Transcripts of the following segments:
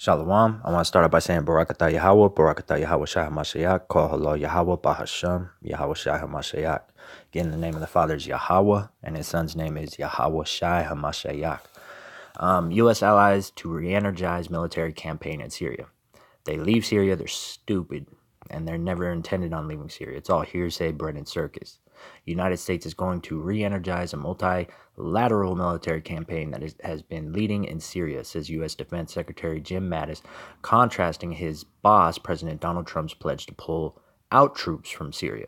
Shalom. I want to start out by saying Barakatah Yahweh, Barakatah Yahweh Shai HaMashiach, Kol Halo Yahweh Bahashem, Yahweh Shai HaMashiach. Again, the name of the Father is Yahweh, and his son's name is Yahweh Shai HaMashiach. U.S. allies to re-energize military campaign in Syria. They leave Syria, they're stupid, and they're never intended on leaving Syria. It's all hearsay, bread, and circus. The United States is going to re-energize a multilateral military campaign that has been leading in Syria, says U.S. Defense Secretary Jim Mattis, contrasting his boss, President Donald Trump's pledge to pull out troops from Syria.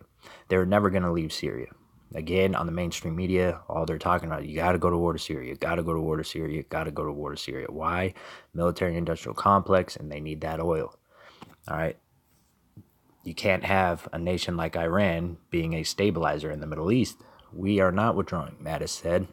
They're never going to leave Syria. Again, on the mainstream media, all they're talking about, you got to go to war to Syria, got to go to war to Syria, got to go to war to Syria. Why? Military-industrial complex, and they need that oil. All right? You can't have a nation like Iran being a stabilizer in the Middle East. We are not withdrawing, Mattis said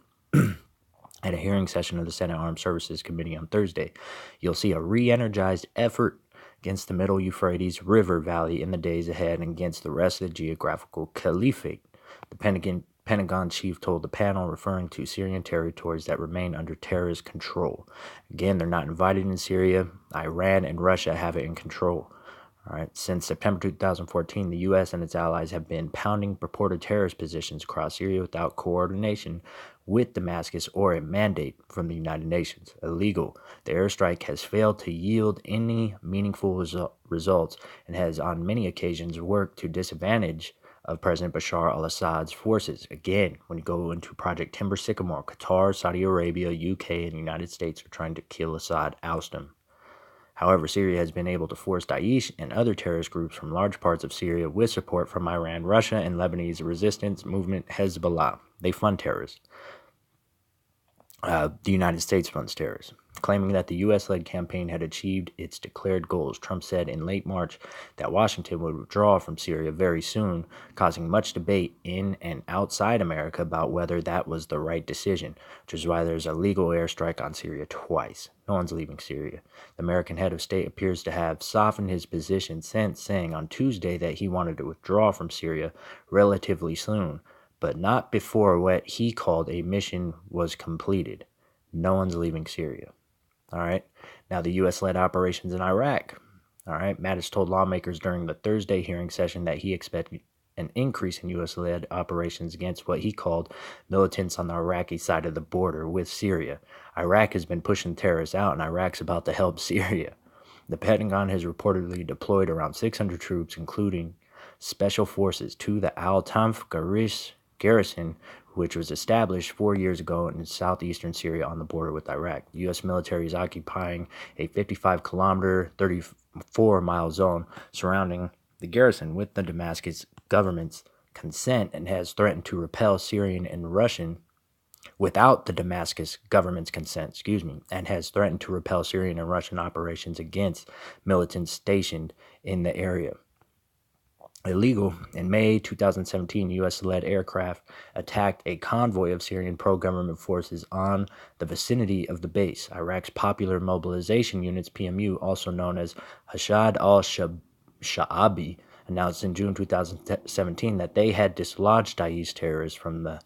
at a hearing session of the Senate Armed Services Committee on Thursday. You'll see a re-energized effort against the Middle Euphrates River Valley in the days ahead and against the rest of the geographical caliphate. The Pentagon chief told the panel, referring to Syrian territories that remain under terrorist control. Again, they're not invited in Syria. Iran and Russia have it in control. All right. Since September 2014, the U.S. and its allies have been pounding purported terrorist positions across Syria without coordination with Damascus or a mandate from the United Nations. Illegal. The airstrike has failed to yield any meaningful results and has on many occasions worked to disadvantage of President Bashar al-Assad's forces. Again, when you go into Project Timber Sycamore, Qatar, Saudi Arabia, UK, and the United States are trying to kill Assad, oust him. However, Syria has been able to force Daesh and other terrorist groups from large parts of Syria with support from Iran, Russia, and Lebanese resistance movement Hezbollah. They fund terrorists. The United States funds terrorists. Claiming that the U.S.-led campaign had achieved its declared goals, Trump said in late March that Washington would withdraw from Syria very soon, causing much debate in and outside America about whether that was the right decision, which is why there's a legal airstrike on Syria twice. No one's leaving Syria. The American head of state appears to have softened his position since saying on Tuesday that he wanted to withdraw from Syria relatively soon, but not before what he called a mission was completed. No one's leaving Syria. All right. Now, the U.S.-led operations in Iraq. All right. Mattis told lawmakers during the Thursday hearing session that he expected an increase in U.S.-led operations against what he called militants on the Iraqi side of the border with Syria. Iraq has been pushing terrorists out, and Iraq's about to help Syria. The Pentagon has reportedly deployed around 600 troops, including special forces, to the Al-Tanf garrison, which was established 4 years ago in southeastern Syria on the border with Iraq. The U.S. military is occupying a 55-kilometer, 34-mile zone surrounding the garrison with the Damascus government's consent and has threatened to repel Syrian and Russian without the Damascus government's consent, and has threatened to repel Syrian and Russian operations against militants stationed in the area. Illegal. In May 2017, U.S.-led aircraft attacked a convoy of Syrian pro-government forces on the vicinity of the base. Iraq's Popular Mobilization Units, PMU, also known as Hashad al-Sha'abi, announced in June 2017 that they had dislodged Daesh terrorists from the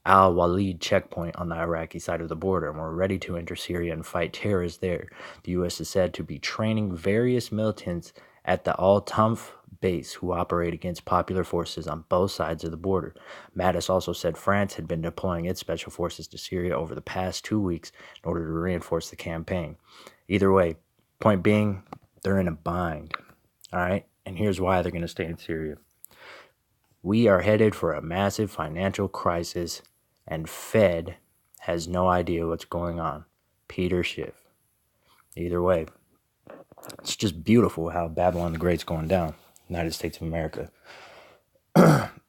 Al-Walid checkpoint on the Iraqi side of the border and were ready to enter Syria and fight terrorists there. The U.S. is said to be training various militants at the Al-Tanf base who operate against popular forces on both sides of the border. Mattis also said France had been deploying its special forces to Syria over the past 2 weeks in order to reinforce the campaign. Either way, point being, they're in a bind. All right? And here's why they're going to stay in Syria. We are headed for a massive financial crisis, and Fed has no idea what's going on. Peter Schiff. Either way, it's just beautiful how Babylon the Great's going down. United States of America.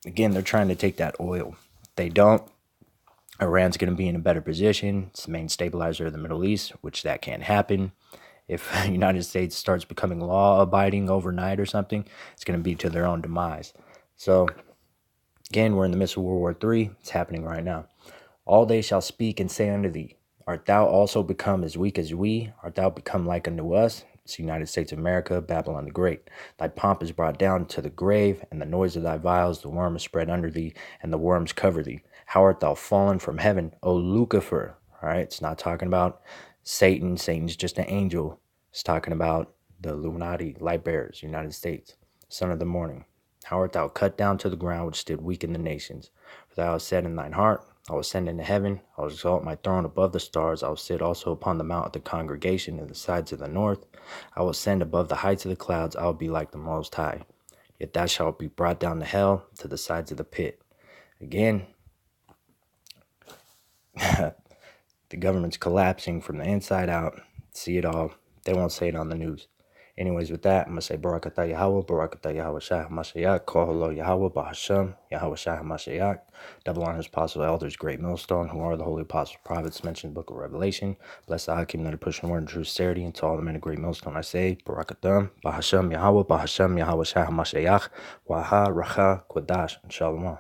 Again, they're trying to take that oil. If they don't, Iran's going to be in a better position. It's the main stabilizer of the Middle East, which that can't happen. If the United States starts becoming law-abiding overnight or something, it's going to be to their own demise. So, again, we're in the midst of World War III. It's happening right now. All they shall speak and say unto thee, art thou also become as weak as we? Art thou become like unto us? It's the United States of America, Babylon the Great. Thy pomp is brought down to the grave, and the noise of thy vials, the worm is spread under thee, and the worms cover thee. How art thou fallen from heaven, O Lucifer? All right, it's not talking about Satan. Satan's just an angel. It's talking about the Illuminati, light bearers, United States, son of the morning. How art thou cut down to the ground, which did weaken the nations? For thou hast said in thine heart, I will ascend into heaven, I will exalt my throne above the stars, I will sit also upon the mount of the congregation in the sides of the north. I will ascend above the heights of the clouds, I will be like the Most High. Yet thou shalt be brought down to hell, to the sides of the pit. Again, the government's collapsing from the inside out. See it all. They won't say it on the news. Anyways, with that, I'm going to say Barakatah Yahweh, Barakatah Yahweh Shah HaMashiach, Koholo Yahweh Bahashem, Yahweh Shah HaMashiach, double honors apostle elders, great millstone, who are the holy apostles, prophets, mentioned book of Revelation. Bless the Hakim that are pushing word and true sincerity, and to all the men of great millstone I say, Barakatam, Bahashem Yahweh, Bahashem Yahweh Shah HaMashiach, Waha, Racha, Kodash, and Shalom.